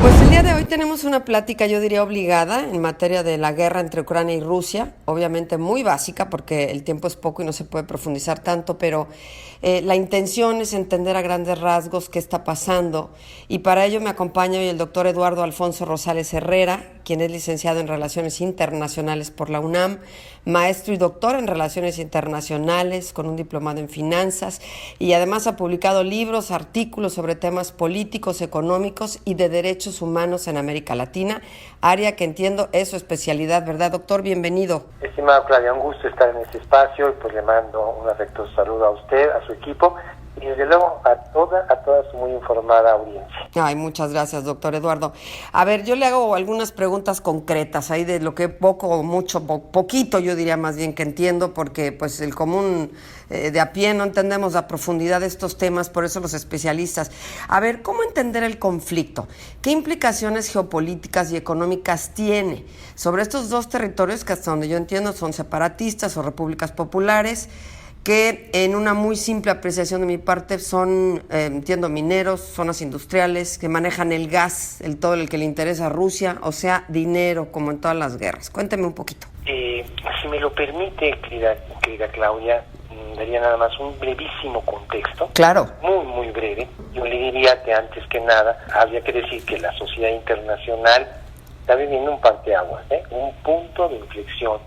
Pues el día de hoy tenemos una plática, yo diría, obligada en materia de la guerra entre Ucrania y Rusia, obviamente muy básica porque el tiempo es poco y no se puede profundizar tanto, pero la intención es entender a grandes rasgos qué está pasando y para ello me acompaña hoy el doctor Eduardo Alfonso Rosales Herrera, quien es licenciado en Relaciones Internacionales por la UNAM, maestro y doctor en Relaciones Internacionales con un diplomado en Finanzas y además ha publicado libros, artículos sobre temas políticos, económicos y de derechos humanos en América Latina, área que entiendo es su especialidad, ¿verdad, doctor? Bienvenido. Estimado Claudia, un gusto estar en este espacio y pues le mando un afectuoso saludo a usted, a su equipo y desde luego a toda su muy informada audiencia. Ay, muchas gracias, doctor Eduardo. A ver, yo le hago algunas preguntas concretas ahí de lo que poquito yo diría más bien que entiendo, porque pues el común de a pie no entendemos la profundidad de estos temas, por eso los especialistas. A ver, ¿cómo entender el conflicto? ¿Qué implicaciones geopolíticas y económicas tiene sobre estos dos territorios que hasta donde yo entiendo son separatistas o repúblicas populares? Que en una muy simple apreciación de mi parte son, entiendo, mineros, zonas industriales, que manejan el gas, todo el que le interesa a Rusia, o sea, dinero, como en todas las guerras. Cuénteme un poquito. Si me lo permite, querida Claudia, daría nada más un brevísimo contexto. Claro. Muy breve. Yo le diría que antes que nada, habría que decir que la sociedad internacional está viviendo un parteaguas, un punto de inflexión,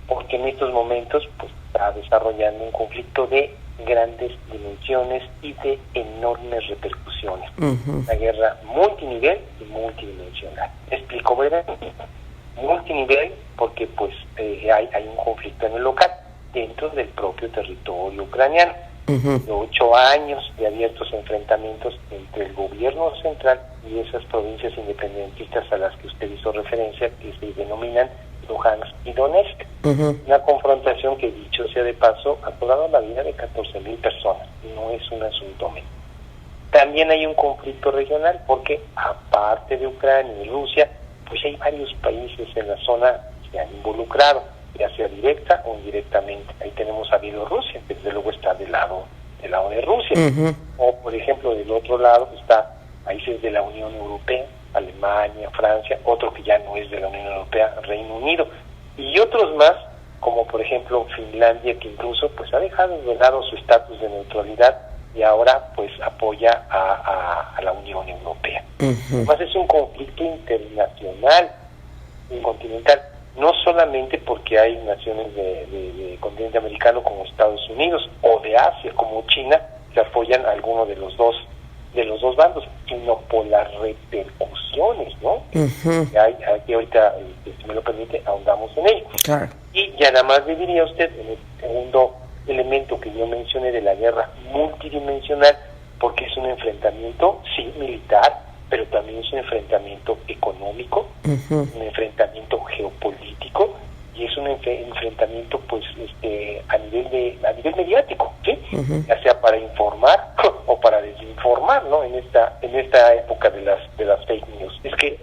porque en estos momentos, pues, está desarrollando un conflicto de grandes dimensiones y de enormes repercusiones. Una guerra multinivel y multidimensional. Explico brevemente. Multinivel porque pues hay un conflicto en el local, dentro del propio territorio ucraniano. De 8 años de abiertos enfrentamientos entre el gobierno central y esas provincias independentistas a las que usted hizo referencia, que se denominan Luhansk y Donetsk. Una confrontación que, dicho sea de paso, ha cobrado la vida de 14,000 personas. No es un asunto menor. También hay un conflicto regional porque, aparte de Ucrania y Rusia, pues hay varios países en la zona que se han involucrado, ya sea directa o indirectamente. Ahí tenemos a Bielorrusia, que desde luego está del lado de Rusia. O, por ejemplo, del otro lado está países de la Unión Europea, Alemania, Francia, otro que ya no es de la Unión Europea, Reino Unido, y otros más, como por ejemplo Finlandia, que incluso pues ha dejado de lado su estatus de neutralidad y ahora pues apoya a la Unión Europea. Además es un conflicto internacional, continental, no solamente porque hay naciones de continente americano como Estados Unidos o de Asia como China que apoyan a alguno de los dos bandos, sino por las repercusiones, ¿no? Que hay ahorita, si me lo permite, ahondamos en ello. Claro. Y ya nada más le diría a usted, en el segundo elemento que yo mencioné de la guerra multidimensional, porque es un enfrentamiento, sí, militar, pero también es un enfrentamiento económico, un enfrentamiento geopolítico, y es un enfrentamiento pues a nivel mediático, ¿sí? Ya sea para informar o para desinformar, ¿no? En esta época de las fake news. Es que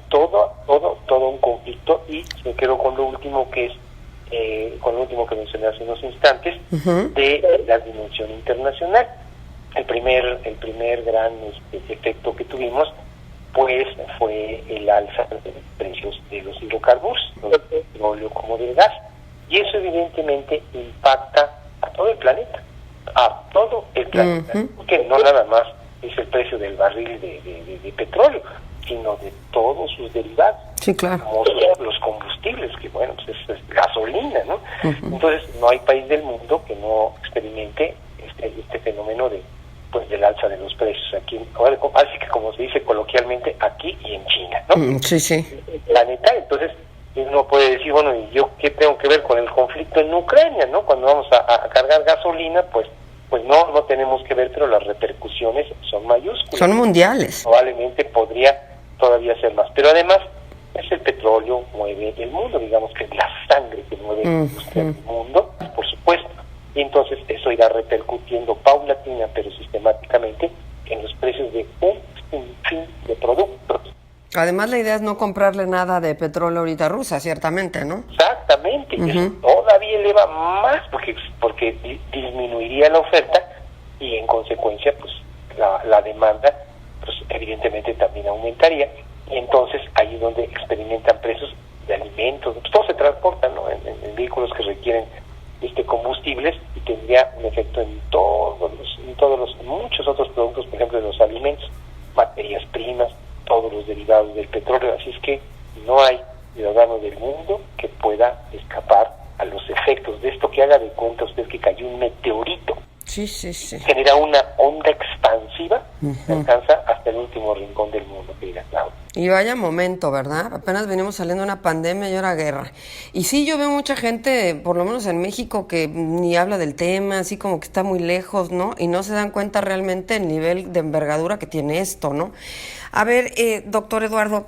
todo un conflicto, y me quedo con lo último que mencioné hace unos instantes, de la dimensión internacional. El primer gran efecto que tuvimos pues fue el alza de los precios de los hidrocarburos, tanto del petróleo como del gas. Y eso evidentemente impacta a todo el planeta, porque no nada más es el precio del barril de petróleo, sino de todos sus derivados. Sí, claro. Como los combustibles, que bueno, pues es gasolina, ¿no? Entonces no hay país del mundo que no experimente este fenómeno del alza de los precios aquí, así que como se dice coloquialmente, aquí y en China, ¿no? Sí. Planetario. Entonces uno puede decir, bueno, ¿y yo qué tengo que ver con el conflicto en Ucrania, no? Cuando vamos a cargar gasolina, pues no tenemos que ver, pero las repercusiones son mayúsculas. Son mundiales. Probablemente podría todavía ser más, pero además es el petróleo mueve el mundo, digamos que es la sangre que mueve el mundo, por supuesto. Y entonces eso irá repercutiendo paulatina pero sistemáticamente en los precios de un sinfín de productos. Además la idea es no comprarle nada de petróleo ahorita a Rusia, ciertamente, ¿no? Exactamente, y eso todavía eleva más porque disminuiría la oferta y en consecuencia pues la demanda pues evidentemente evidentemente también aumentaría, y entonces ahí es donde experimentan precios de alimentos, pues todo se transporta, ¿no? En vehículos que requieren combustibles, y tendría un efecto en muchos otros productos, por ejemplo en los alimentos, materias primas, todos los derivados del petróleo. Así es que no hay ciudadano del mundo que pueda escapar a los efectos de esto, que haga de cuenta usted que cayó un meteorito. Sí. Genera una onda expansiva que alcanza hasta el último rincón del mundo, querida Claudia. Y vaya momento, ¿verdad? Apenas venimos saliendo de una pandemia y ahora guerra. Y sí, yo veo mucha gente, por lo menos en México, que ni habla del tema, así como que está muy lejos, ¿no? Y no se dan cuenta realmente el nivel de envergadura que tiene esto, ¿no? A ver, doctor Eduardo,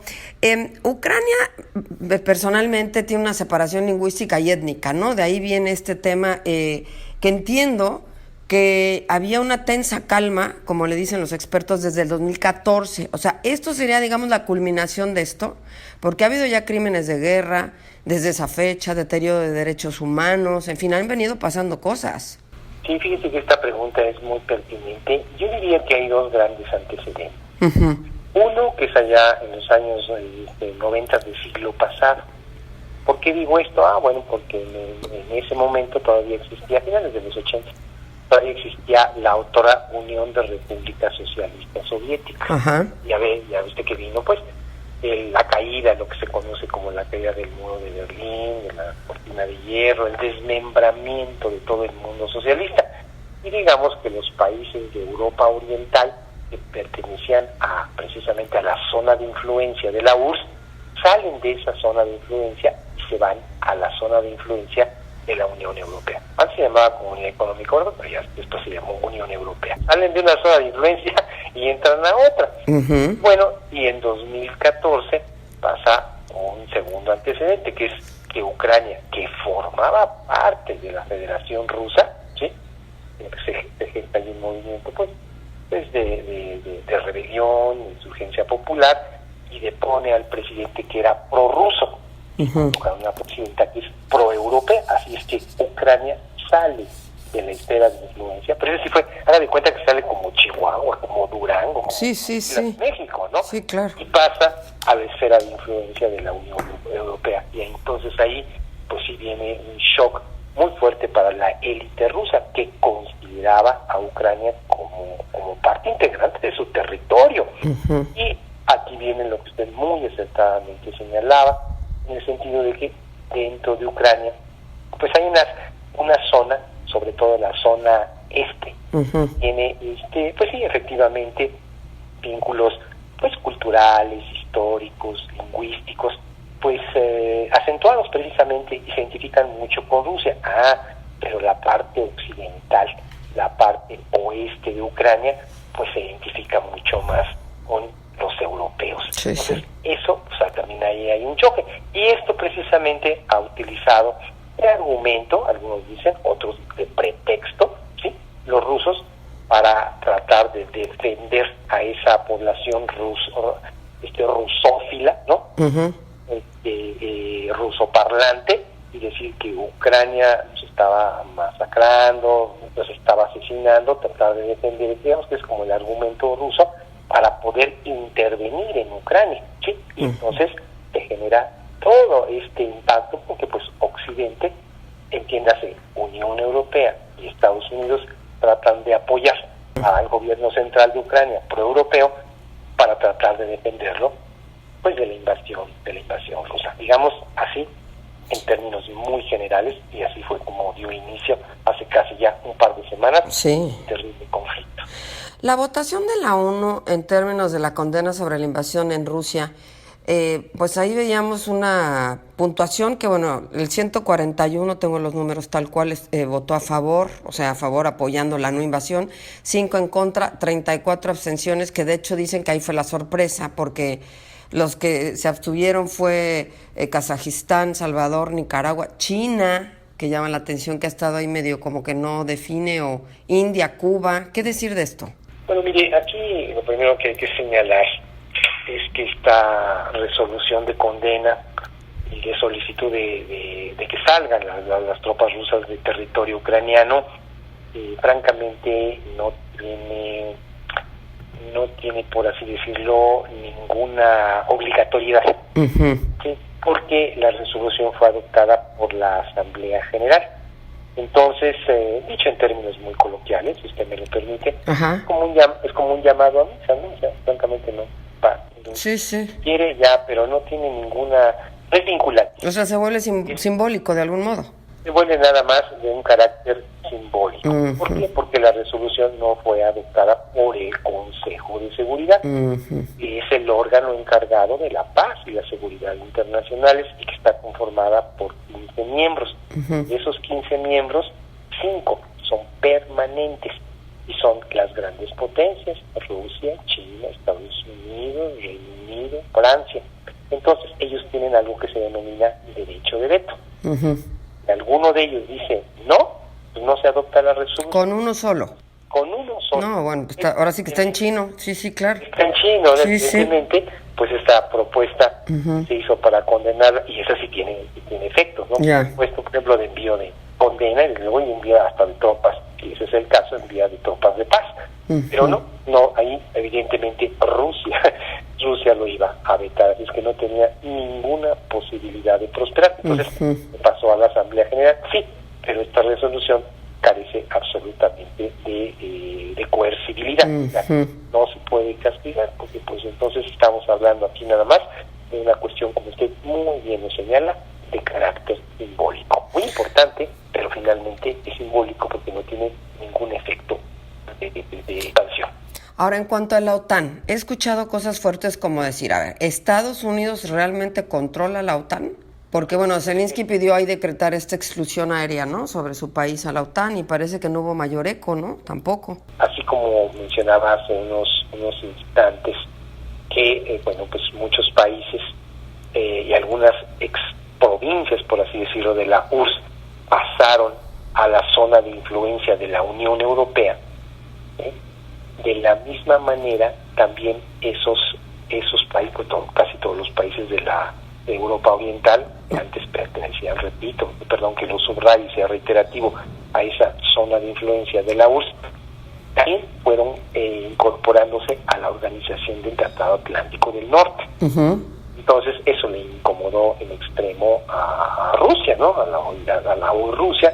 Ucrania personalmente tiene una separación lingüística y étnica, ¿no? De ahí viene este tema que entiendo que había una tensa calma, como le dicen los expertos, desde el 2014. O sea, esto sería, digamos, la culminación de esto, porque ha habido ya crímenes de guerra desde esa fecha, deterioro de derechos humanos, en fin, han venido pasando cosas. Sí, fíjese que esta pregunta es muy pertinente. Yo diría que hay dos grandes antecedentes. Uno, que es allá en los años 90 del siglo pasado. ¿Por qué digo esto? Bueno, porque en ese momento todavía existía, a finales de los 80, todavía existía la otra Unión de Repúblicas Socialistas Soviéticas. Ya ve usted que vino, pues, la caída, lo que se conoce como la caída del muro de Berlín, de la cortina de hierro, el desmembramiento de todo el mundo socialista. Y digamos que los países de Europa Oriental, que pertenecían precisamente a la zona de influencia de la URSS, salen de esa zona de influencia y se van a la zona de influencia de la Unión Europea. Antes se llamaba Comunidad Económica Europea, pero ya después se llamó Unión Europea. Salen de una zona de influencia y entran a otra. Bueno, y en 2014 pasa un segundo antecedente, que es que Ucrania, que formaba parte de la Federación Rusa, ¿sí? Se gesta ahí un movimiento pues de rebelión, de insurgencia popular, y depone al presidente que era prorruso, una presidenta que es proeuropea. Así es que Ucrania sale de la esfera de influencia, pero eso sí fue, haga de cuenta que sale como Chihuahua, como Durango, como México, ¿no? Sí, claro. Y pasa a la esfera de influencia de la Unión Europea, y entonces ahí pues sí viene un shock muy fuerte para la élite rusa, que consideraba a Ucrania como parte integrante de su territorio. Y aquí viene lo que usted muy acertadamente señalaba, en el sentido de que dentro de Ucrania pues hay una zona, sobre todo la zona este, tiene pues sí, efectivamente vínculos pues culturales, históricos, lingüísticos, pues acentuados precisamente, y se identifican mucho con Rusia. Pero la parte occidental, la parte oeste de Ucrania, pues se identifica mucho más con los europeos. Entonces, eso, pues también ahí hay un choque. Y esto precisamente ha utilizado de argumento, algunos dicen, otros de pretexto, ¿sí?, los rusos, para tratar de defender a esa población rusófila, ¿no? Rusoparlante, y decir que Ucrania se estaba masacrando, los estaba asesinando, tratar de defender, digamos que es como el argumento ruso para poder intervenir en Ucrania, ¿sí? Y entonces se genera todo este impacto, porque pues Occidente, entiéndase, Unión Europea y Estados Unidos, tratan de apoyar al gobierno central de Ucrania, proeuropeo, para tratar de defenderlo pues de la invasión rusa, digamos así, en términos muy generales, y así fue como dio inicio hace casi ya un par de semanas un terrible conflicto. La votación de la ONU en términos de la condena sobre la invasión en Rusia, pues ahí veíamos una puntuación que, bueno, el 141, tengo los números tal cual, votó a favor, o sea, a favor apoyando la no invasión, 5 en contra, 34 abstenciones, que de hecho dicen que ahí fue la sorpresa, porque los que se abstuvieron fue Kazajistán, Salvador, Nicaragua, China, que llaman la atención, que ha estado ahí medio como que no define, o India, Cuba. ¿Qué decir de esto? Bueno, mire, aquí lo primero que hay que señalar es que esta resolución de condena y de solicitud de que salgan las tropas rusas del territorio ucraniano, francamente no no tiene, por así decirlo, ninguna obligatoriedad, ¿sí? Porque la resolución fue adoptada por la Asamblea General. Entonces, dicho en términos muy coloquiales, si usted me lo permite, es como un llamado a misa, ¿no? O sea, francamente no. Sí. Quiere ya, pero no tiene ninguna, no es vinculante. O sea, se vuelve simbólico de algún modo. Se vuelve nada más de un carácter simbólico. ¿Por qué? Porque la resolución no fue adoptada por el Consejo de Seguridad, que es el órgano encargado de la paz y la seguridad internacionales y que está conformada por 15 miembros. De esos 15 miembros, 5 son permanentes y son las grandes potencias: Rusia, China, Estados Unidos, Reino Unido, Francia. Entonces ellos tienen algo que se denomina derecho de veto. Si alguno de ellos dice no, pues no se adopta la resolución. ¿Con uno solo? Con uno solo. No, bueno, ahora sí que está en chino. Sí, claro. Está en chino, evidentemente, pues esta propuesta se hizo para condenar, y esa sí tiene efectos, ¿no? Puesto, por ejemplo, de envío de condena, y luego envía hasta de tropas, y ese es el caso, envía de tropas de paz. Pero no, ahí evidentemente Rusia lo iba a vetar, es que no tenía ninguna posibilidad de prosperar. Entonces pasó a la Asamblea General, sí, pero esta resolución carece absolutamente de coercibilidad. No se puede castigar, porque pues entonces estamos hablando aquí nada más de una cuestión, como usted muy bien lo señala, de carácter simbólico. Muy importante, pero finalmente es simbólico porque no tiene ningún efecto de sanción. Ahora, en cuanto a la OTAN, he escuchado cosas fuertes como decir, a ver, ¿Estados Unidos realmente controla la OTAN? Porque, bueno, Zelensky pidió ahí decretar esta exclusión aérea, ¿no?, sobre su país a la OTAN, y parece que no hubo mayor eco, ¿no? Tampoco. Así como mencionaba hace unos instantes, que, pues muchos países y algunas provincias, por así decirlo, de la URSS pasaron a la zona de influencia de la Unión Europea. De la misma manera, también esos países, casi todos los países de la Europa Oriental, que antes pertenecían, perdón que lo subraye y sea reiterativo, a esa zona de influencia de la URSS, también fueron incorporándose a la Organización del Tratado Atlántico del Norte. Entonces eso le incomodó en extremo a Rusia, ¿no? A la Rusia,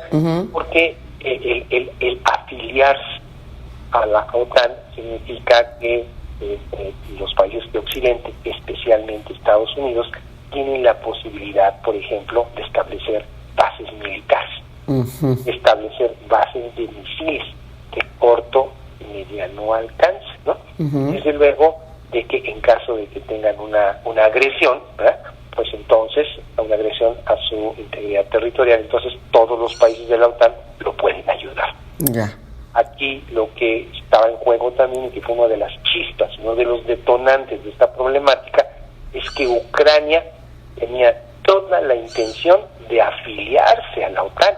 porque el afiliarse a la OTAN significa que los países de Occidente, especialmente Estados Unidos, tienen la posibilidad, por ejemplo, de establecer bases militares, establecer bases de misiles de corto y mediano alcance, ¿no? Desde luego de que en caso de que tengan una agresión, ¿verdad?, pues entonces una agresión a su integridad territorial, entonces todos los países de la OTAN lo pueden ayudar. Aquí lo que estaba en juego también, y que fue una de las chispas, uno de los detonantes de esta problemática, es que Ucrania tenía toda la intención de afiliarse a la OTAN.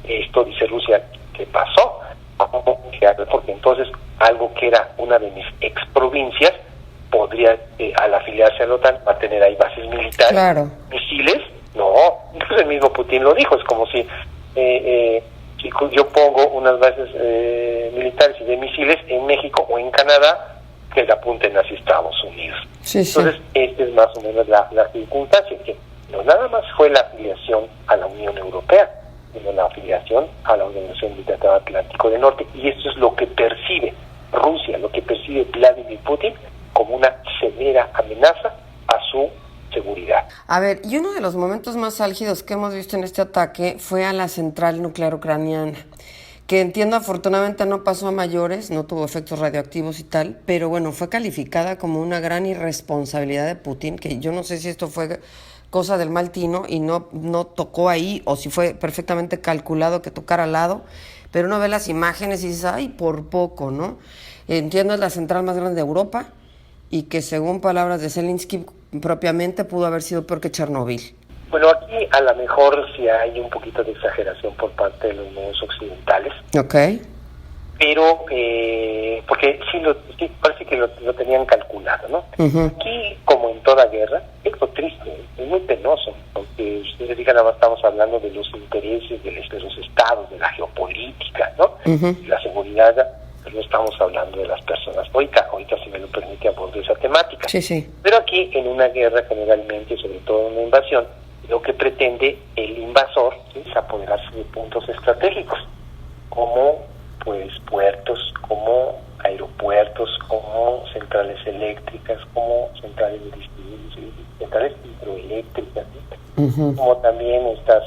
Esto, dice Rusia, ¿qué pasó? Porque entonces algo que era una de mis exprovincias podría, al afiliarse a la OTAN, va a tener ahí bases militares, misiles. No, incluso el mismo Putin lo dijo, es como si yo pongo unas bases militares y de misiles en México o en Canadá, que le apunten hacia Estados Unidos. Entonces, esta es más o menos la circunstancia, que no nada más fue la afiliación a la Unión Europea, sino la afiliación a la Organización del Tratado Atlántico del Norte, y esto es lo que percibe Rusia, lo que percibe Vladimir Putin como una severa amenaza a su seguridad. A ver, y uno de los momentos más álgidos que hemos visto en este ataque fue a la central nuclear ucraniana, que entiendo afortunadamente no pasó a mayores, no tuvo efectos radioactivos y tal, pero bueno, fue calificada como una gran irresponsabilidad de Putin, que yo no sé si esto fue cosa del mal tino y no tocó ahí, o si fue perfectamente calculado que tocara al lado, pero uno ve las imágenes y dice, ay, por poco, ¿no? Entiendo, es la central más grande de Europa, y que según palabras de Zelensky propiamente pudo haber sido peor que Chernobyl. Bueno, aquí a lo mejor sí hay un poquito de exageración por parte de los medios occidentales. Pero, porque sí parece que lo tenían calculado, ¿no? Aquí, como en toda guerra, es lo triste, es muy penoso, porque ustedes digan, nada más estamos hablando de los intereses de los estados, de la geopolítica, ¿no? La seguridad Pues no estamos hablando de las personas. Ahorita, si me lo permite, abordo esa temática. Sí, sí. Pero aquí, en una guerra, generalmente, sobre todo en una invasión, lo que pretende el invasor es apoderarse de puntos estratégicos, como pues puertos, como aeropuertos, como centrales eléctricas, como centrales de distribución, centrales hidroeléctricas, ¿sí? Como también estas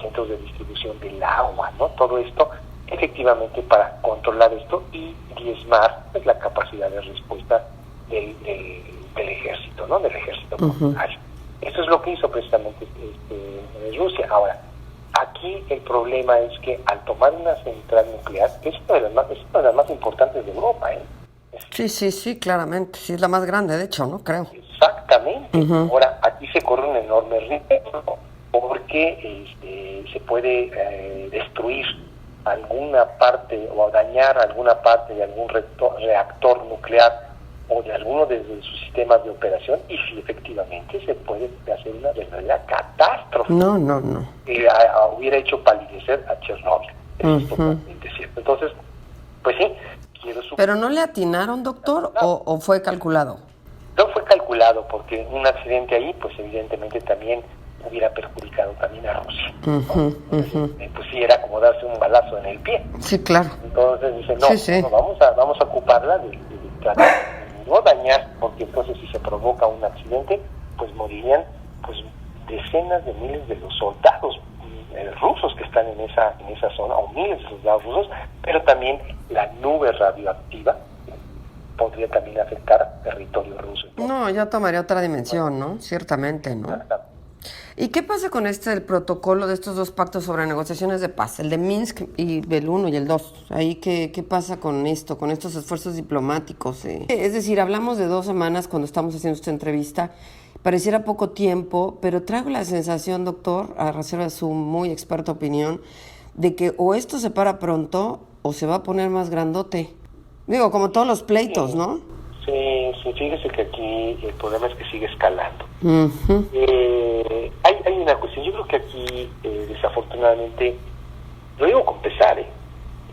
centros de distribución del agua, ¿no? Todo esto efectivamente para controlar esto y diezmar pues, la capacidad de respuesta del ejército, ¿no? Del ejército contrario. Esto es lo que hizo precisamente Rusia. Ahora, aquí el problema es que al tomar una central nuclear, es una de las más importantes de Europa, ¿eh? Sí, claramente. Sí, es la más grande, de hecho, ¿no? Creo. Exactamente. Ahora, aquí se corre un enorme riesgo porque se puede destruir alguna parte o dañar alguna parte de algún reactor nuclear o de alguno de sus sistemas de operación y si efectivamente se puede hacer una verdadera catástrofe. No. Hubiera hecho palidecer a Chernóbil. Es totalmente cierto. Entonces, pues sí, ¿Pero no le atinaron, doctor, o fue calculado? No fue calculado porque un accidente ahí, pues evidentemente también hubiera perjudicado también a Rusia. Pues sí, era como darse un balazo en el pie. Sí, claro. Entonces dice, no, vamos a ocuparla de tratar de no dañar, porque entonces si se provoca un accidente, pues morirían pues decenas de miles de los soldados rusos que están en esa zona, o miles de soldados rusos, pero también la nube radioactiva podría también afectar territorio ruso. No, ya tomaría otra dimensión, ¿no? Ciertamente, ¿no? ¿Y qué pasa con el protocolo de estos dos pactos sobre negociaciones de paz? El de Minsk y el 1 y el 2. Ahí, ¿qué pasa con esto, con estos esfuerzos diplomáticos? Es decir, hablamos de 2 semanas cuando estamos haciendo esta entrevista. Pareciera poco tiempo, pero traigo la sensación, doctor, a reserva de su muy experta opinión, de que o esto se para pronto o se va a poner más grandote. Digo, como todos los pleitos, ¿no? Sí, fíjese que aquí el problema es que sigue escalando. Hay una cuestión, yo creo que aquí desafortunadamente, lo digo con pesar,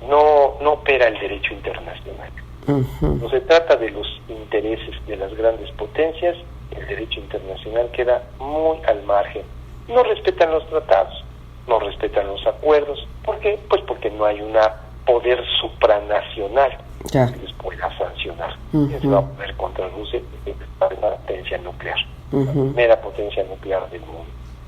no opera el derecho internacional. No se trata de los intereses de las grandes potencias, el derecho internacional queda muy al margen. No respetan los tratados, no respetan los acuerdos. ¿Por qué? Pues porque no hay un poder supranacional que les pueda sancionar. Se va a poner contra Rusia, que es una potencia nuclear, la primera potencia nuclear del mundo.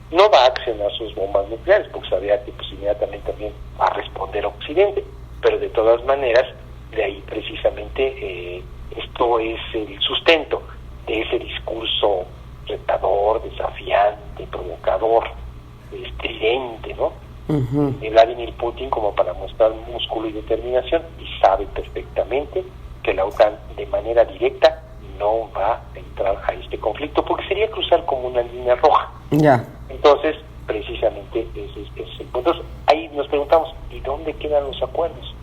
No va a accionar sus bombas nucleares, porque sabía que pues inmediatamente también va a responder a Occidente, pero de todas maneras, de ahí precisamente esto es el sustento de ese discurso retador, desafiante, provocador, estridente, ¿no? De Vladimir Putin, como para mostrar músculo y determinación, y sabe perfectamente que la OTAN de manera directa no va a entrar a este conflicto porque sería cruzar como una línea roja. Entonces, precisamente ese es el punto. Entonces, ahí nos preguntamos, ¿y dónde quedan los acuerdos?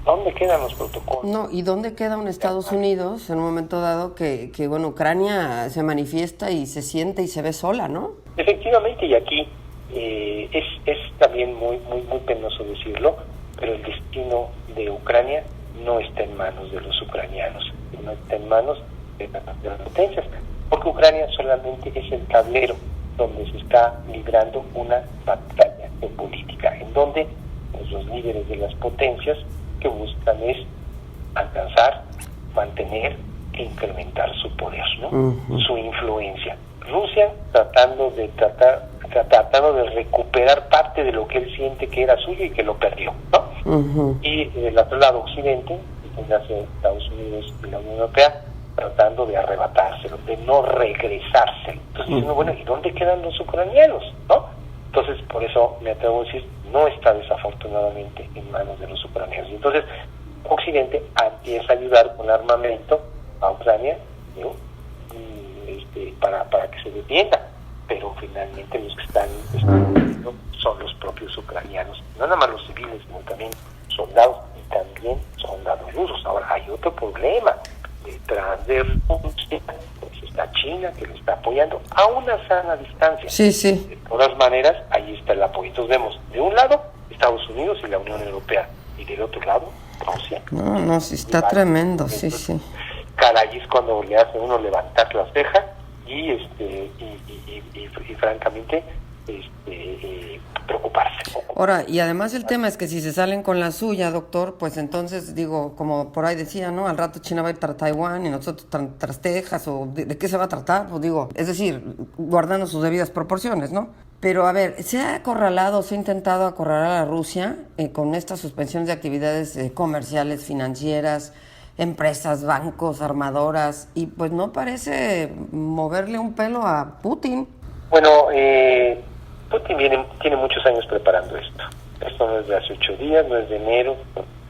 ¿Dónde quedan los protocolos? No, ¿y dónde queda un Estados Unidos en un momento dado que bueno, Ucrania se manifiesta y se siente y se ve sola, ¿no? Efectivamente, y aquí es también muy penoso decirlo, pero el destino de Ucrania no está en manos de los ucranianos, no está en manos de las potencias, porque Ucrania solamente es el tablero donde se está librando una batalla política, en donde pues, los líderes de las potencias que buscan es alcanzar, mantener e incrementar su poder, ¿no? Su influencia. Rusia tratando de recuperar parte de lo que él siente que era suyo y que lo perdió, ¿no? Y del otro lado Occidente, Estados Unidos y la Unión Europea, tratando de arrebatárselo, de no regresárselo. Entonces diciendo, bueno, ¿y dónde quedan los ucranianos? ¿No? Entonces, por eso me atrevo a decir, no está desafortunadamente en manos de los ucranianos. Entonces, Occidente empieza a ayudar con armamento a Ucrania, ¿no? para que se defienda, pero finalmente los que están destruyendo son los propios ucranianos, no nada más los civiles, sino también soldados y también soldados rusos. Ahora, hay otro problema. Detrás de Rusia pues está China, que lo está apoyando a una sana distancia. Sí. De todas maneras, ahí está el apoyo. Entonces vemos, de un lado, Estados Unidos y la Unión Europea, y del otro lado, Rusia. No, sí está tremendo, sí. Caray, es cuando le hace uno levantar las cejas y francamente preocuparse. Ahora, y además el tema es que si se salen con la suya, doctor, pues entonces, digo, como por ahí decía, ¿no? Al rato China va a ir tras Taiwán y nosotros tras Texas, o ¿de qué se va a tratar? Pues digo, es decir, guardando sus debidas proporciones, ¿no? Pero a ver, ¿se ha acorralado, se ha intentado acorralar a Rusia con estas suspensiones de actividades comerciales, financieras, empresas, bancos, armadoras, y pues no parece moverle un pelo a Putin? Bueno, Putin tiene muchos años preparando esto. Esto no es de hace 8 días, no es de enero,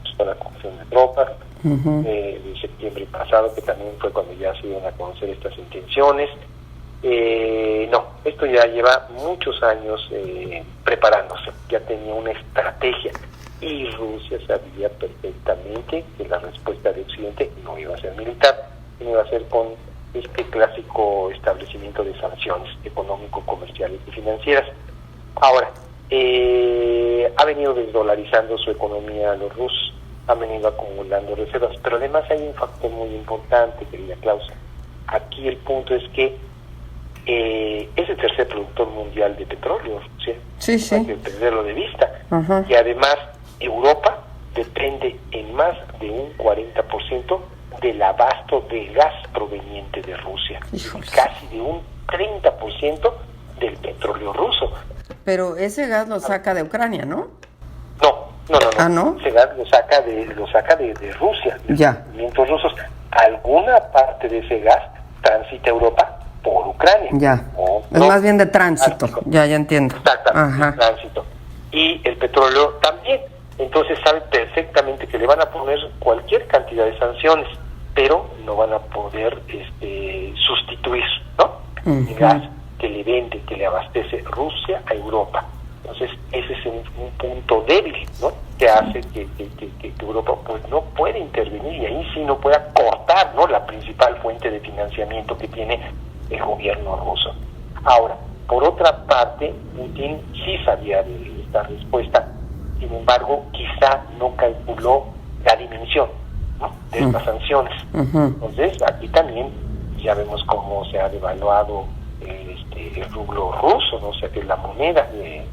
es la confusión de tropas, de septiembre pasado, que también fue cuando ya se dieron a conocer estas intenciones. No, esto ya lleva muchos años preparándose, ya tenía una estrategia, y Rusia sabía perfectamente que la respuesta de Occidente no iba a ser militar, sino iba a ser con este clásico establecimiento de sanciones económico, comerciales y financieras. Ahora, ha venido desdolarizando su economía los rusos, han venido acumulando reservas, pero además hay un factor muy importante, querida Klaus. Aquí el punto es que es el tercer productor mundial de petróleo, ¿sí? Sí. No hay que perderlo de vista. Ajá. Y además, Europa depende en más de un 40% del abasto de gas proveniente de Rusia, Híjole. Casi de un 30% del petróleo ruso. Pero ese gas lo saca de Ucrania, ¿no? No. ¿Ah, no? Ese gas lo saca de Rusia, de Ya. los movimientos rusos. Alguna parte de ese gas transita a Europa por Ucrania. Ya. Es más bien de tránsito. Ya entiendo. Exactamente, Ajá. de tránsito. Y el petróleo también. Entonces sabe perfectamente que le van a poner cualquier cantidad de sanciones, pero no van a poder sustituir, ¿no? El gas que le vende, que le abastece Rusia a Europa. Entonces ese es un punto débil, ¿no? Que hace que Europa pues no puede intervenir, y ahí sí no pueda cortar, ¿no?, la principal fuente de financiamiento que tiene el gobierno ruso. Ahora, por otra parte, Putin sí sabía de esta respuesta, sin embargo, quizá no calculó la dimensión, ¿no?, de estas sanciones. Entonces, aquí también ya vemos cómo se ha devaluado el rublo ruso, ¿no? O sea, que es la moneda de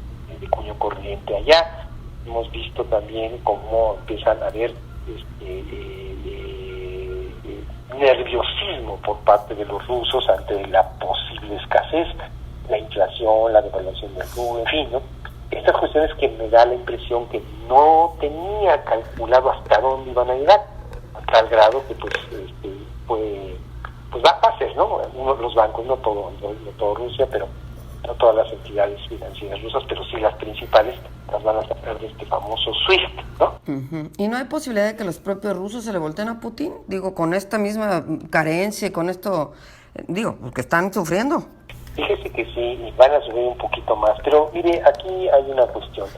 cuño corriente allá. Hemos visto también cómo empiezan a haber nerviosismo por parte de los rusos ante la posible escasez, la inflación, la devaluación del rublo, en fin, ¿no? Estas cuestiones que me da la impresión que no tenía calculado hasta dónde iban a llegar, a tal grado que pues va a ser, ¿no? Los bancos, no todo Rusia, pero no todas las entidades financieras rusas, pero sí las principales, las van a sacar de este famoso SWIFT, ¿no? ¿Y no hay posibilidad de que los propios rusos se le volteen a Putin? Digo, con esta misma carencia, con esto, porque están sufriendo. Fíjese que sí, y van a subir un poquito más, pero mire, aquí hay una cuestión.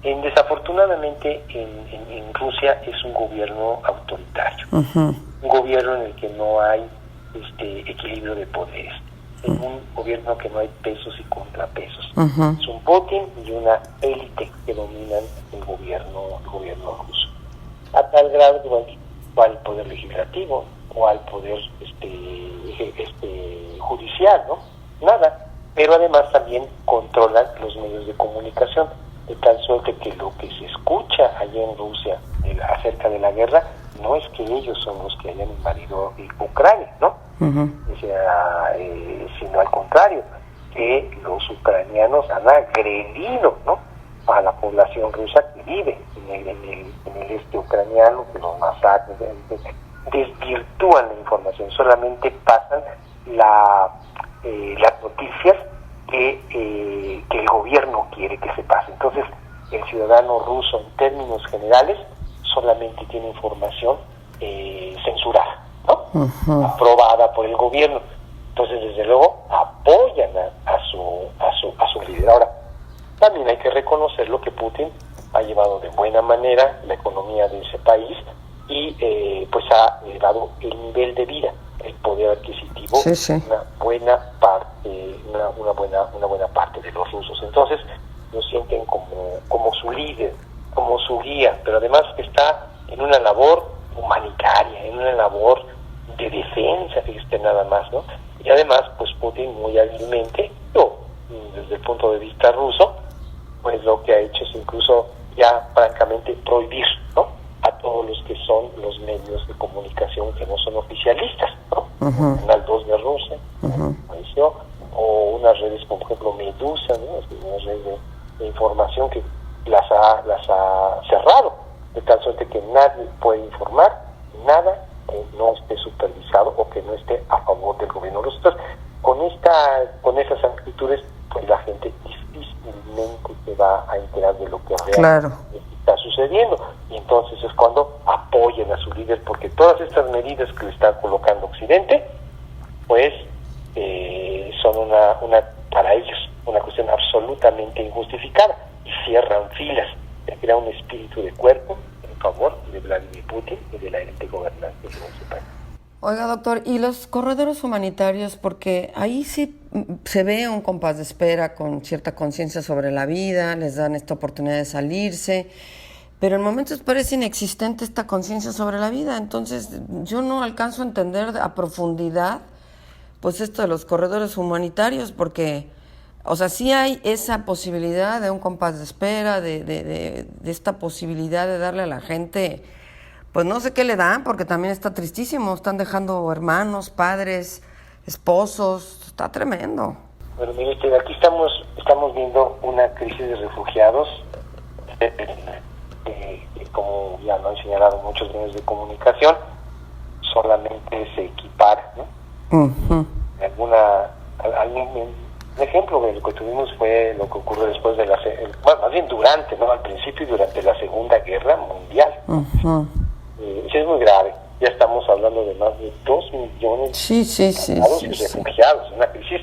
Desafortunadamente en Rusia es un gobierno autoritario, un gobierno en el que no hay equilibrio de poderes, es un gobierno que no hay pesos y contrapesos. Es un Putin y una élite que dominan el gobierno ruso, a tal grado que va al poder legislativo o al poder judicial, ¿no? Nada. Pero además también controlan los medios de comunicación, de tal suerte que lo que se escucha allá en Rusia acerca de la guerra no es que ellos son los que hayan invadido Ucrania, ¿no? O sea, sino al contrario, que los ucranianos han agredido, ¿no?, a la población rusa que vive en el este ucraniano, que los masacres, desvirtúan la información, solamente pasan las noticias que el gobierno quiere que se pase. Entonces, el ciudadano ruso, en términos generales, solamente tiene información censurada, ¿no?, aprobada por el gobierno. Entonces, desde luego, apoyan a su líder. Ahora, también hay que reconocer lo que Putin ha llevado de buena manera la economía de ese país y pues ha elevado el nivel de vida, el poder adquisitivo, una buena parte de los rusos. Entonces lo sienten como su líder, como como su guía, pero además está en una labor humanitaria, en una labor de defensa, fíjate nada más, ¿no? Y además, pues Putin muy hábilmente, desde el punto de vista ruso, pues lo que ha hecho es incluso ya francamente prohibir, ¿no?, a todos los que son los medios de comunicación que no son oficialistas, ¿no? Uh-huh. Canal 2 de Rusia, uh-huh, o unas redes como por ejemplo Medusa, ¿no?, unas redes de información que las ha cerrado, de tal suerte que nadie puede informar nada que no esté supervisado o que no esté a favor del gobierno ruso. Entonces, con esas actitudes, pues la gente difícilmente se va a enterar de lo que realmente está sucediendo, y entonces es cuando apoyan a su líder, porque todas estas medidas que le está colocando Occidente, pues son una para ellos una cuestión absolutamente injustificada, y cierran filas, se crea un espíritu de cuerpo en favor de Vladimir Putin y de la élite gobernante de ese país. Oiga, doctor, ¿y los corredores humanitarios? Porque ahí sí se ve un compás de espera con cierta conciencia sobre la vida, les dan esta oportunidad de salirse, pero en momentos parece inexistente esta conciencia sobre la vida. Entonces yo no alcanzo a entender a profundidad pues esto de los corredores humanitarios, porque, o sea, sí hay esa posibilidad de un compás de espera, de esta posibilidad de darle a la gente, pues no sé qué le dan, porque también está tristísimo, están dejando hermanos, padres, esposos, está tremendo. Bueno, mire, aquí estamos viendo una crisis de refugiados, como ya lo han señalado muchos medios de comunicación, solamente se equipara, ¿no? Uh-huh. Un ejemplo de lo que tuvimos fue lo que ocurrió después de más bien durante, ¿no?, al principio y durante la Segunda Guerra Mundial. Uh-huh. Eso es muy grave. Ya estamos hablando de más de 2 millones de refugiados, una crisis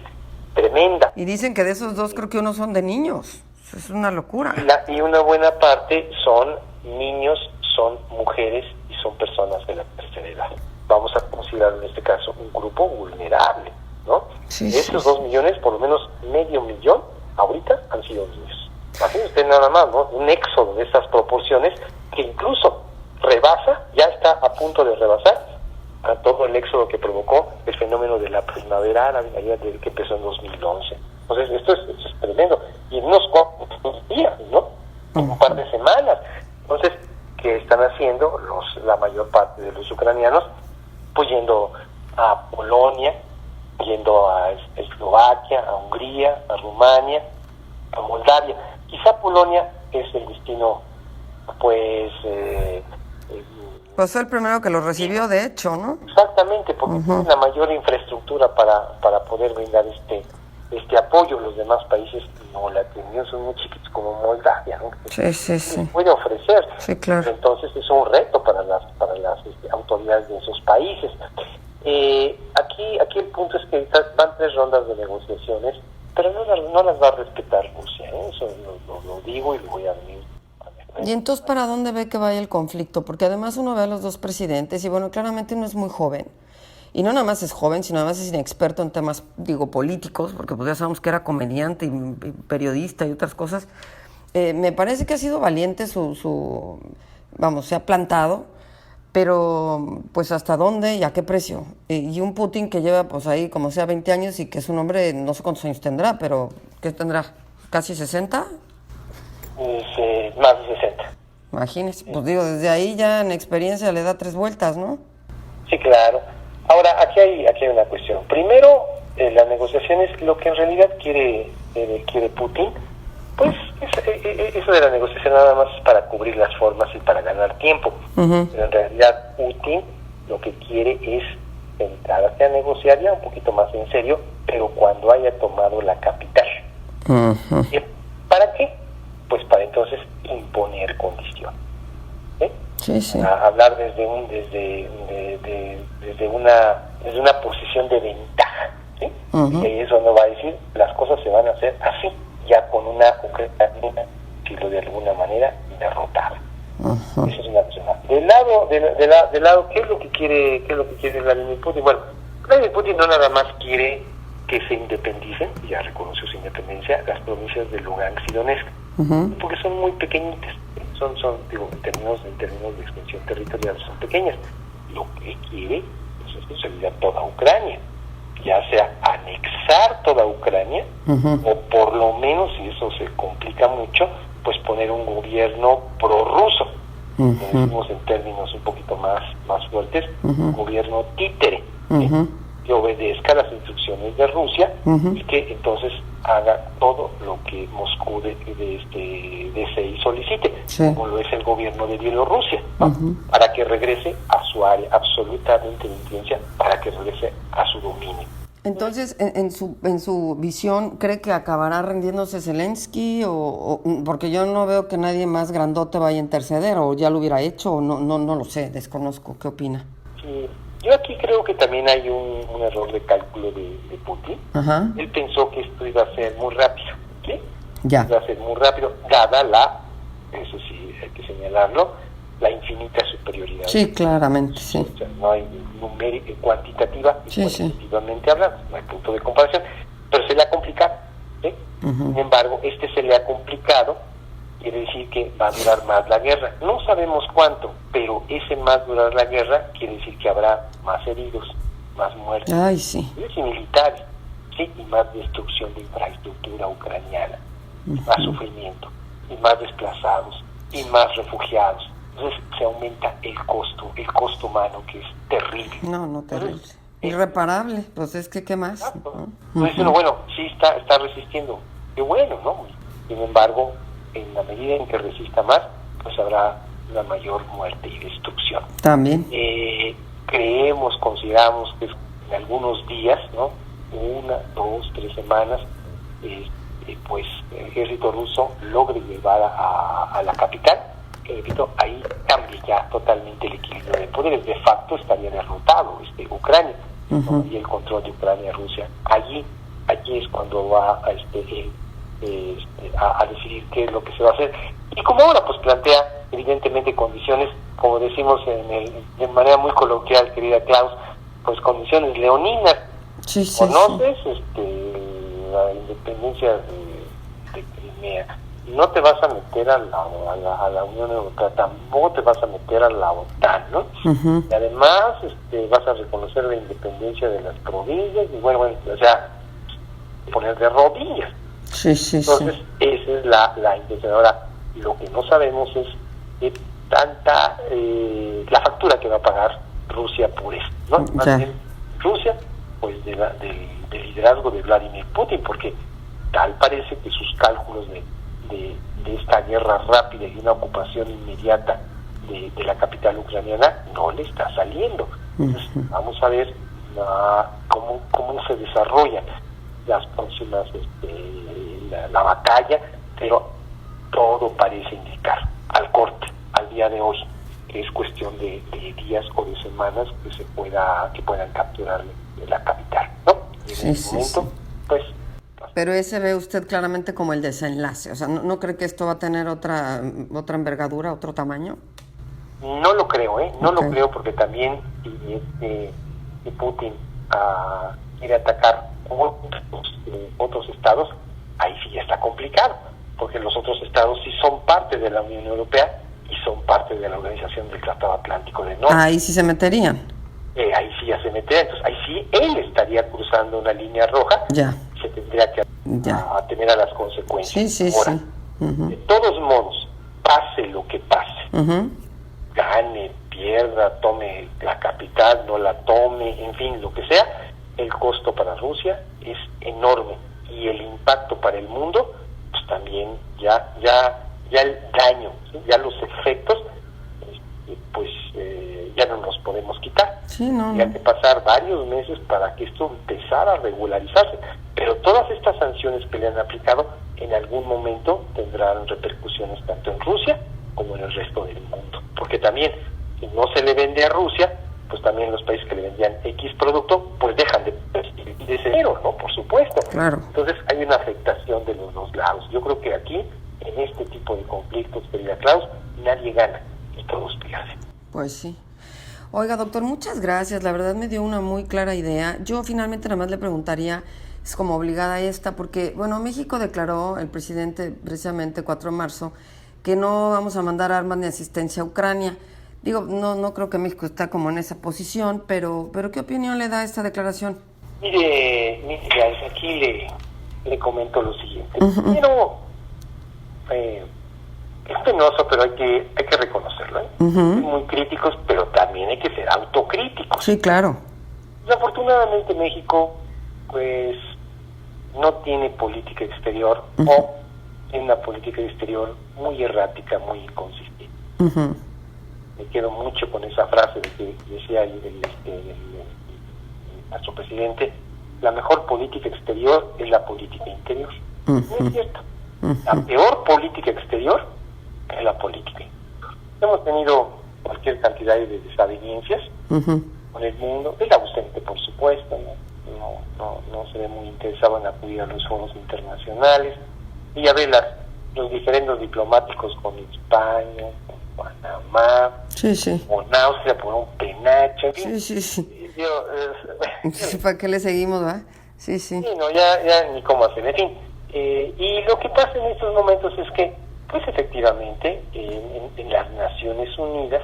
tremenda. Y dicen que de esos 2 creo que uno son de niños. Eso es una locura. Y una buena parte son niños, son mujeres y son personas de la tercera edad. Vamos a considerar en este caso un grupo vulnerable, ¿no? De esos 2 millones, por lo menos medio millón ahorita han sido niños. Imagínese usted nada más, ¿no?, un éxodo de estas proporciones que incluso ya está a punto de rebasar a todo el éxodo que provocó el fenómeno de la primavera árabe que empezó en 2011. Entonces esto es tremendo, y en unos cuantos días, ¿no?, en un par de semanas. Entonces, ¿qué están haciendo la mayor parte de los ucranianos? Pues yendo a Polonia, yendo a Eslovaquia, a Hungría, a Rumania, a Moldavia. Quizá Polonia es el destino, pues fue el primero que lo recibió, de hecho, ¿no? Exactamente, porque tiene la mayor infraestructura para poder brindar este apoyo. Los demás países no la tienen, son muy chiquitos, como Moldavia, ¿no? Sí. Puede ofrecer. Sí, claro. Entonces es un reto para las autoridades de esos países. Aquí el punto es que van 3 rondas de negociaciones, pero no las va a respetar Rusia, ¿eh? Eso lo digo y lo voy a venir. ¿Y entonces para dónde ve que vaya el conflicto? Porque además uno ve a los 2 presidentes y bueno, claramente uno es muy joven. Y no nada más es joven, sino además es inexperto en temas, políticos, porque pues ya sabemos que era comediante y periodista y otras cosas. Me parece que ha sido valiente se ha plantado, pero pues ¿hasta dónde y a qué precio? Y un Putin que lleva pues ahí como sea 20 años y que es un hombre, no sé cuántos años tendrá, pero ¿qué tendrá? ¿Casi 60? Más de 60. Imagínese, pues desde ahí ya en experiencia le da 3 vueltas, ¿no? Sí, claro. Ahora, aquí hay una cuestión. Primero, las negociaciones, lo que en realidad quiere Putin, pues eso de la negociación nada más es para cubrir las formas y para ganar tiempo. Uh-huh. Pero en realidad Putin lo que quiere es sentarse a negociar ya un poquito más en serio, pero cuando haya tomado la capital. Uh-huh. ¿Para qué? Pues para entonces imponer condiciones. Sí. Hablar desde una posición de ventaja, ¿sí? Uh-huh. Y eso no va a decir las cosas se van a hacer así, ya con una Ucrania, decirlo de alguna manera, derrotada. Uh-huh. Eso es una cosa. Del lado, ¿qué es lo que quiere Vladimir Putin? Bueno, Vladimir Putin no nada más quiere que se independicen, ya reconoció su independencia, las provincias de Lugansk y Donetsk, uh-huh, porque son muy pequeñitas. digo, en términos de extensión territorial son pequeñas. Lo que quiere pues, es consolidar toda Ucrania, ya sea anexar toda Ucrania, o por lo menos, si eso se complica mucho, pues poner un gobierno prorruso, como decimos en términos un poquito más fuertes, un gobierno títere, que obedezca las instrucciones de Rusia y que entonces haga todo lo que Moscú desee y solicite, como lo es el gobierno de Bielorrusia, ¿no? Para que regrese a su área absolutamente de influencia, para que regrese a su dominio. Entonces, en su visión, ¿cree que acabará rindiéndose Zelensky? O porque yo no veo que nadie más grandote vaya a interceder, o ya lo hubiera hecho, o no lo sé, desconozco. ¿Qué opina? Sí, yo aquí creo que también hay un error de cálculo de Putin. Él pensó que esto iba a ser muy rápido, ¿sí? Ya. Iba a ser muy rápido, dada eso sí, hay que señalarlo, la infinita superioridad. Sí, claramente, sí. O sea, no hay numérica, cuantitativa y cuantitativamente hablando, no hay punto de comparación, pero se le ha complicado, ¿sí? Sin embargo, se le ha complicado, quiere decir que va a durar más la guerra. No sabemos cuánto, pero ese más durar la guerra quiere decir que habrá más heridos, más muertos, y militares, ¿sí? Y más destrucción de infraestructura ucraniana, más sufrimiento, y más desplazados, y más refugiados. Entonces se aumenta el costo humano, que es terrible. No, terrible. Irreparable, pues es que, ¿qué más? Entonces, bueno, sí está resistiendo. Qué bueno, ¿no? Sin embargo, en la medida en que resista más, pues habrá una mayor muerte y destrucción. También. Consideramos que en algunos días, ¿no? 1, 2, 3 semanas, pues el ejército ruso logre llevar a la capital, que repito, ahí cambia ya totalmente el equilibrio de poderes. De facto estaría derrotado Ucrania, ¿no? Y el control de Ucrania y Rusia. Allí es cuando va a decidir qué es lo que se va a hacer. Y como ahora pues plantea evidentemente condiciones, como decimos de manera muy coloquial, querida Klaus, pues condiciones leoninas. ¿Conoces la independencia de Crimea? No te vas a meter a la Unión Europea, tampoco te vas a meter a la OTAN, ¿no? Y además vas a reconocer la independencia de las provincias, y bueno, o sea, poner de rodillas. Entonces, esa es la intención. Ahora, lo que no sabemos es tanta la factura que va a pagar Rusia por esto, ¿no? Más bien, Rusia, pues del liderazgo de Vladimir Putin, porque tal parece que sus cálculos de esta guerra rápida y una ocupación inmediata de la capital ucraniana no le está saliendo. Entonces, vamos a ver cómo se desarrollan las próximas la batalla, pero todo parece indicar al día de hoy, que es cuestión de días o de semanas que puedan capturar la capital, ¿no? En ese momento, pues. Pero ese ve usted claramente como el desenlace, o sea, ¿no cree que esto va a tener otra envergadura, otro tamaño? No lo creo, lo creo, porque también si Putin quiere atacar otros estados, ahí sí ya está complicado, porque los otros estados sí son parte de la Unión Europea y son parte de la Organización del Tratado Atlántico del Norte. Ahí sí se meterían. Ahí sí ya se metería, entonces ahí sí él estaría cruzando una línea roja. Ya. Se tendría que atener a las consecuencias. Ahora, de todos modos, pase lo que pase, gane, pierda, tome la capital, no la tome, en fin, lo que sea, el costo para Rusia es enorme, y el impacto para el mundo, pues también ya el daño, ¿sí? Ya los efectos, pues ya no los podemos quitar. Hay que pasar varios meses para que esto empezara a regularizarse, pero todas estas sanciones que le han aplicado en algún momento tendrán repercusiones tanto en Rusia como en el resto del mundo, porque también si no se le vende a Rusia, pues también los países que le vendían X producto, pues dejan de percibir de cero, ¿no? Por supuesto. Claro. Entonces hay una afectación de los dos lados. Yo creo que aquí, en este tipo de conflictos, querida Klaus, nadie gana y todos pierden. Pues sí. Oiga, doctor, muchas gracias. La verdad me dio una muy clara idea. Yo finalmente nada más le preguntaría, es como obligada esta, porque, bueno, México declaró, el presidente, precisamente 4 de marzo, que no vamos a mandar armas ni asistencia a Ucrania. Digo, no creo que México está como en esa posición, pero ¿qué opinión le da a esta declaración? Mire, aquí le comento lo siguiente. Primero, es penoso, pero hay que reconocerlo. Muy críticos, pero también hay que ser autocríticos. Sí, claro. Desafortunadamente México, pues, no tiene política exterior o tiene una política exterior muy errática, muy inconsistente. Me quedo mucho con esa frase de que decía nuestro presidente: la mejor política exterior es la política interior. No es cierto. La peor política exterior es la política interior. Hemos tenido cualquier cantidad de desavenencias con el mundo. Es ausente, por supuesto, no se ve muy interesado en acudir a los foros internacionales. Y ya ve los diferendos diplomáticos con España, con Panamá, con Austria por un penacho. Sí. ¿Para qué le seguimos, va? Sí. No, ya ni cómo hacer. En fin, y lo que pasa en estos momentos es que, pues efectivamente, en las Naciones Unidas,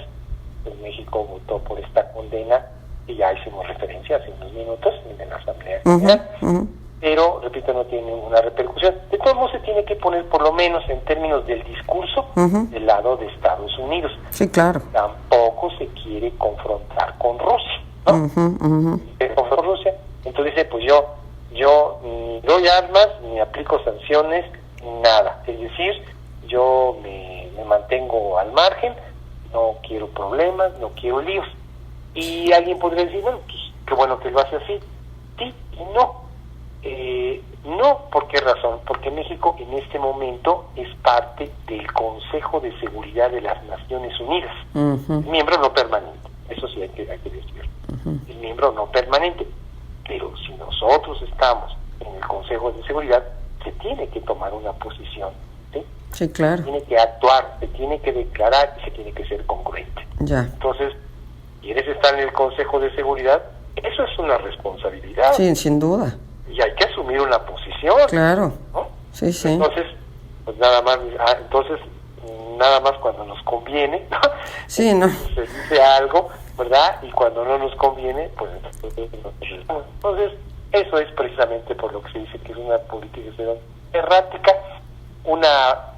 pues México votó por esta condena, y ya hicimos referencia hace unos minutos en la Asamblea General, pero, repito, no tiene ninguna repercusión. De todos modos, se tiene que poner, por lo menos en términos del discurso, del lado de Estados Unidos. Sí, claro. Tampoco se quiere confrontar con Rusia, ¿no? Con Rusia. Entonces dice, pues yo ni doy armas, ni aplico sanciones, ni nada. Es decir, yo me mantengo al margen, no quiero problemas, no quiero líos. Y alguien podría decir, bueno, pues qué bueno que lo hace así. Sí y no. No, ¿por qué razón? Porque México en este momento es parte del Consejo de Seguridad de las Naciones Unidas, miembro no permanente, eso sí hay que decirlo, el miembro no permanente, pero si nosotros estamos en el Consejo de Seguridad, se tiene que tomar una posición, ¿sí? Sí, claro. Se tiene que actuar, se tiene que declarar y se tiene que ser congruente. Ya. Entonces, ¿quieres estar en el Consejo de Seguridad? Eso es una responsabilidad. Sí, sin duda. Y hay que asumir una posición. Claro. ¿No? Sí. Entonces, pues nada más cuando nos conviene, ¿no? Sí, ¿no? Se dice algo, ¿verdad? Y cuando no nos conviene, pues entonces eso es precisamente por lo que se dice que es una política errática,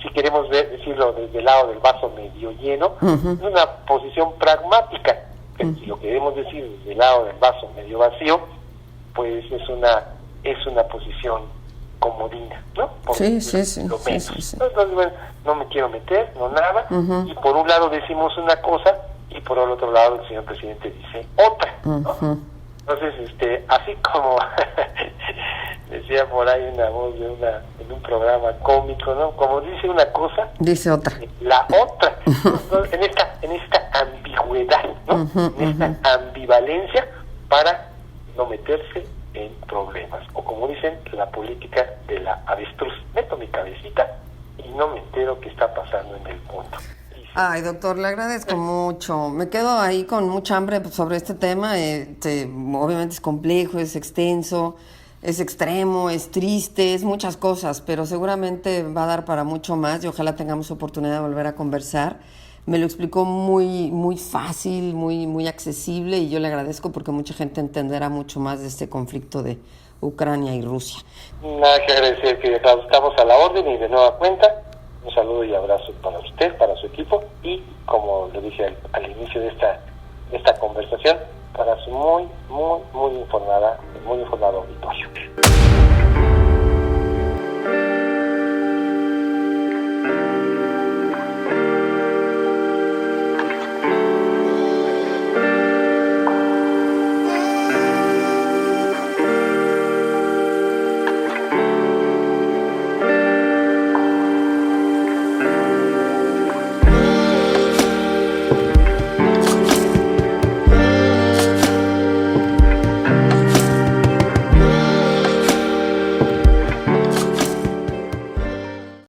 si queremos decirlo desde el lado del vaso medio lleno, es una posición pragmática. Pero si lo queremos decir desde el lado del vaso medio vacío, pues es una posición comodina, ¿no? Sí. Entonces, bueno, no me quiero meter, no nada, y por un lado decimos una cosa y por el otro lado el señor presidente dice otra, ¿no? Entonces, así como decía por ahí una voz en un programa cómico, ¿no? Como dice una cosa, dice otra. La otra, ¿no? en esta ambigüedad, ¿no? En esta ambivalencia para no meterse en problemas, o como dicen, la política de la avestruz. Meto mi cabecita y no me entero qué está pasando en el mundo. Ay, doctor, le agradezco mucho. Me quedo ahí con mucha hambre sobre este tema. Obviamente es complejo, es extenso, es extremo, es triste, es muchas cosas, pero seguramente va a dar para mucho más y ojalá tengamos oportunidad de volver a conversar. Me lo explicó muy, muy fácil, muy accesible, y yo le agradezco porque mucha gente entenderá mucho más de este conflicto de Ucrania y Rusia. Nada que agradecer, que estamos a la orden y de nueva cuenta. Un saludo y abrazo para usted, para su equipo y, como le dije al inicio de esta conversación, para su muy informada